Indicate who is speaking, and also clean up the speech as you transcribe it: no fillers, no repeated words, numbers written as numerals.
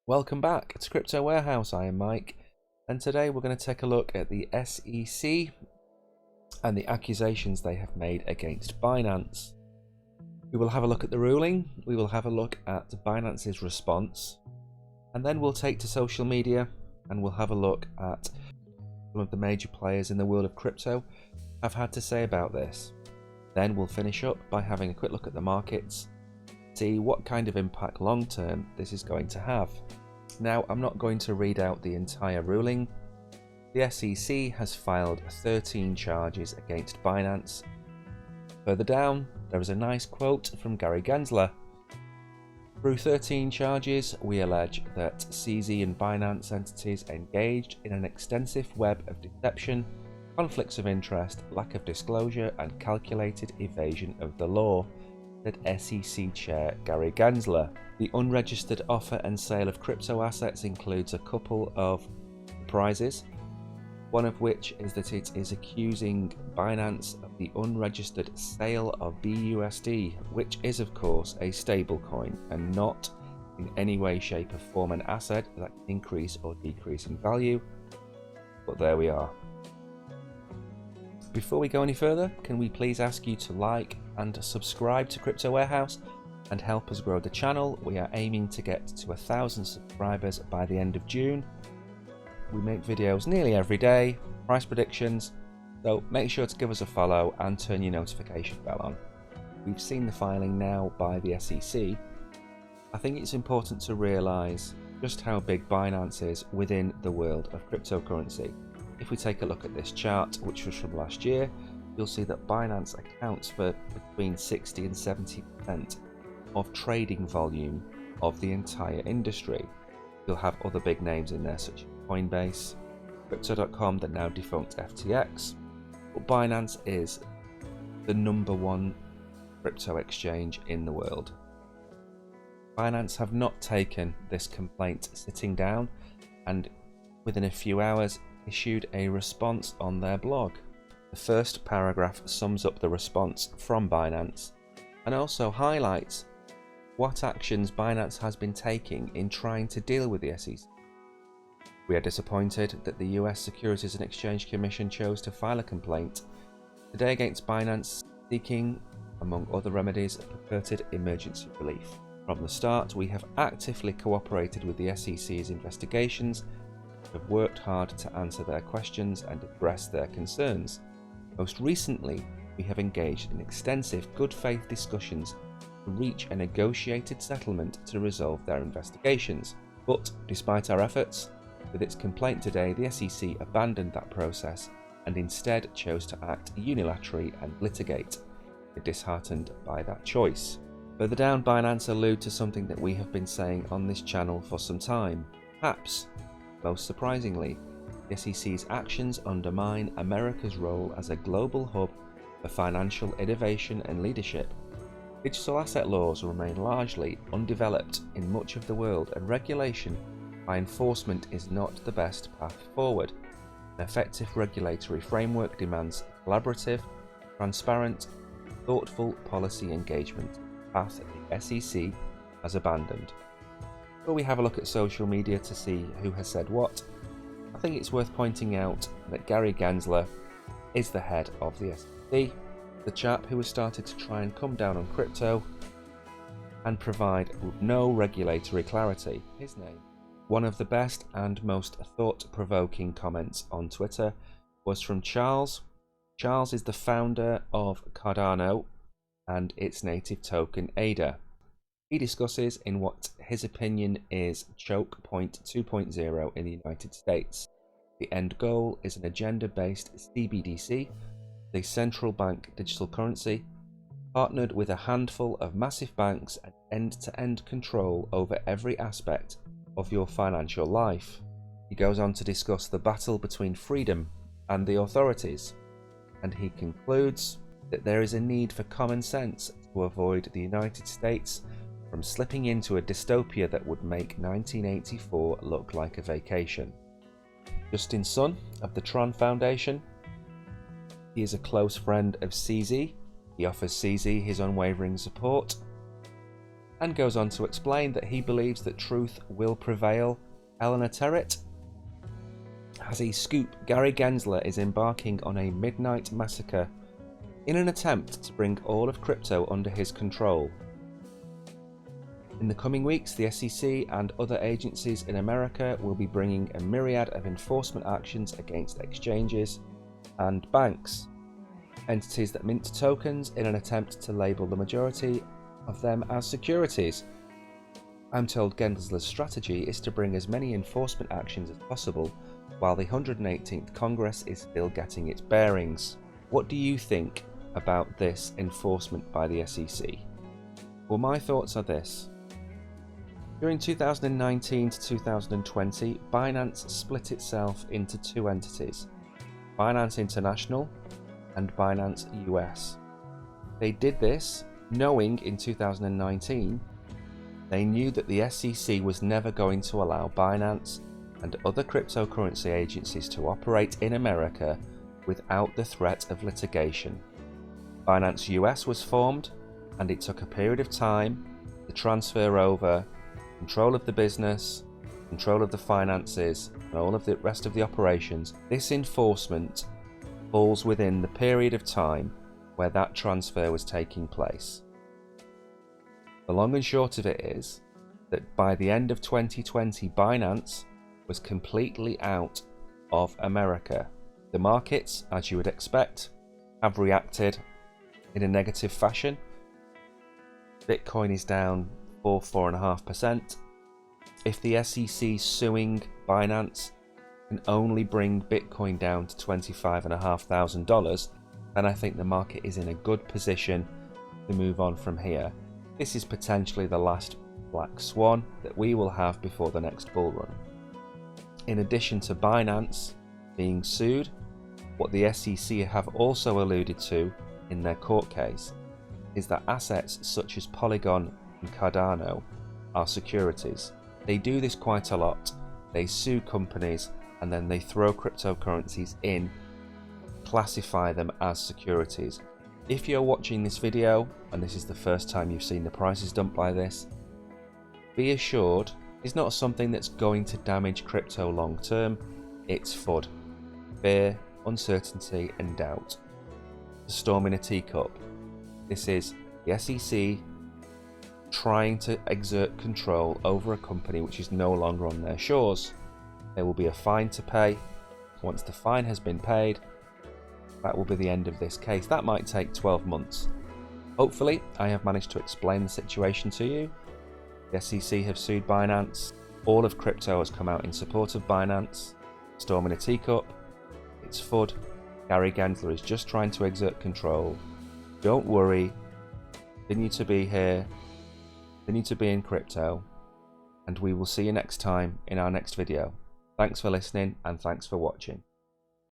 Speaker 1: Welcome back to Crypto Warehouse. I am Mike, and today we're going to take a look at the SEC and the accusations they have made against Binance. We will have a look at the ruling, we will have a look at Binance's response, and then we'll take to social media and we'll have a look at some of the major players in the world of crypto have had to say about this. Then we'll finish up by having a quick look at the markets, see what kind of impact long term this is going to have. Now, I'm not going to read out the entire ruling. The SEC has filed 13 charges against Binance. Further down, there is a nice quote from Gary Gensler. Through 13 charges, we allege that CZ and Binance entities engaged in an extensive web of deception, conflicts of interest, lack of disclosure, and calculated evasion of the law, said SEC Chair Gary Gensler. The unregistered offer and sale of crypto assets includes a couple of surprises, one of which is that it is accusing Binance of the unregistered sale of BUSD, which is of course a stablecoin and not in any way, shape or form an asset that can increase or decrease in value. But there we are. Before we go any further, can we please ask you to like and subscribe to Crypto Warehouse and help us grow the channel. We are aiming to get to 1,000 subscribers by the end of June. We make videos nearly every day, price predictions, so make sure to give us a follow and turn your notification bell on. We've seen the filing now by the SEC. I think it's important to realise just how big Binance is within the world of cryptocurrency. If we take a look at this chart, which was from last year, you'll see that Binance accounts for between 60 and 70% of trading volume of the entire industry. You'll have other big names in there such as Coinbase, Crypto.com, the now defunct FTX, but Binance is the #1 crypto exchange in the world. Binance have not taken this complaint sitting down and within a few hours issued a response on their blog. The first paragraph sums up the response from Binance and also highlights what actions Binance has been taking in trying to deal with the SEC. We are disappointed that the US Securities and Exchange Commission chose to file a complaint today against Binance seeking, among other remedies, purported emergency relief. From the start, we have actively cooperated with the SEC's investigations, have worked hard to answer their questions and address their concerns. Most recently, we have engaged in extensive good faith discussions to reach a negotiated settlement to resolve their investigations. But despite our efforts, with its complaint today, the SEC abandoned that process and instead chose to act unilaterally and litigate. We're disheartened by that choice. Further down, Binance allude to something that we have been saying on this channel for some time. Perhaps, most surprisingly, the SEC's actions undermine America's role as a global hub for financial innovation and leadership. Digital asset laws remain largely undeveloped in much of the world, and regulation by enforcement is not the best path forward. An effective regulatory framework demands collaborative, transparent, thoughtful policy engagement, a path the SEC has abandoned. Before we have a look at social media to see who has said what, I think it's worth pointing out that Gary Gensler is the head of the SEC, the chap who has started to try and come down on crypto and provide no regulatory clarity. His name. One of the best and most thought-provoking comments on Twitter was from Charles. Charles is the founder of Cardano and its native token ADA. He discusses in what his opinion is choke point 2.0 in the United States. The end goal is an agenda-based CBDC, the central bank digital currency, partnered with a handful of massive banks and end-to-end control over every aspect of your financial life. He goes on to discuss the battle between freedom and the authorities, and he concludes that there is a need for common sense to avoid the United States from slipping into a dystopia that would make 1984 look like a vacation. Justin Sun of the Tron Foundation. He is a close friend of CZ. He offers CZ his unwavering support. and goes on to explain that he believes that truth will prevail. Eleanor Terrett has a scoop. Gary Gensler is embarking on a midnight massacre in an attempt to bring all of crypto under his control. In the coming weeks, the SEC and other agencies in America will be bringing a myriad of enforcement actions against exchanges and banks, entities that mint tokens in an attempt to label the majority of them as securities. I'm told Gensler's strategy is to bring as many enforcement actions as possible while the 118th Congress is still getting its bearings. What do you think about this enforcement by the SEC? Well, my thoughts are this. During 2019 to 2020, Binance split itself into two entities, Binance International and Binance US. They did this knowing in 2019 they knew that the SEC was never going to allow Binance and other cryptocurrency agencies to operate in America without the threat of litigation. Binance US was formed, and it took a period of time to transfer over control of the business, control of the finances, and all of the rest of the operations. This enforcement falls within the period of time where that transfer was taking place. The long and short of it is that by the end of 2020, Binance was completely out of America. The markets, as you would expect, have reacted in a negative fashion. Bitcoin is down 4.5%. If the SEC suing Binance can only bring Bitcoin down to $25,500, then I think the market is in a good position to move on from here. This is potentially the last black swan that we will have before the next bull run. In addition to Binance being sued, what the SEC have also alluded to in their court case is that assets such as Polygon and Cardano are securities. They do this quite a lot. They sue companies and then they throw cryptocurrencies in, classify them as securities. If you're watching this video and this is the first time you've seen the prices dumped by this, be assured it's not something that's going to damage crypto long term. It's FUD. Fear, uncertainty and doubt. The storm in a teacup. This is the SEC trying to exert control over a company which is no longer on their shores. There will be a fine to pay. Once the fine has been paid, that will be the end of this case. That might take 12 months. Hopefully, I have managed to explain the situation to you. The SEC have sued Binance. All of crypto has come out in support of Binance. Storm in a teacup. It's FUD. Gary Gensler is just trying to exert control. Don't worry. Continue to be here. Continue to be in crypto. And we will see you next time in our next video. Thanks for listening and thanks for watching.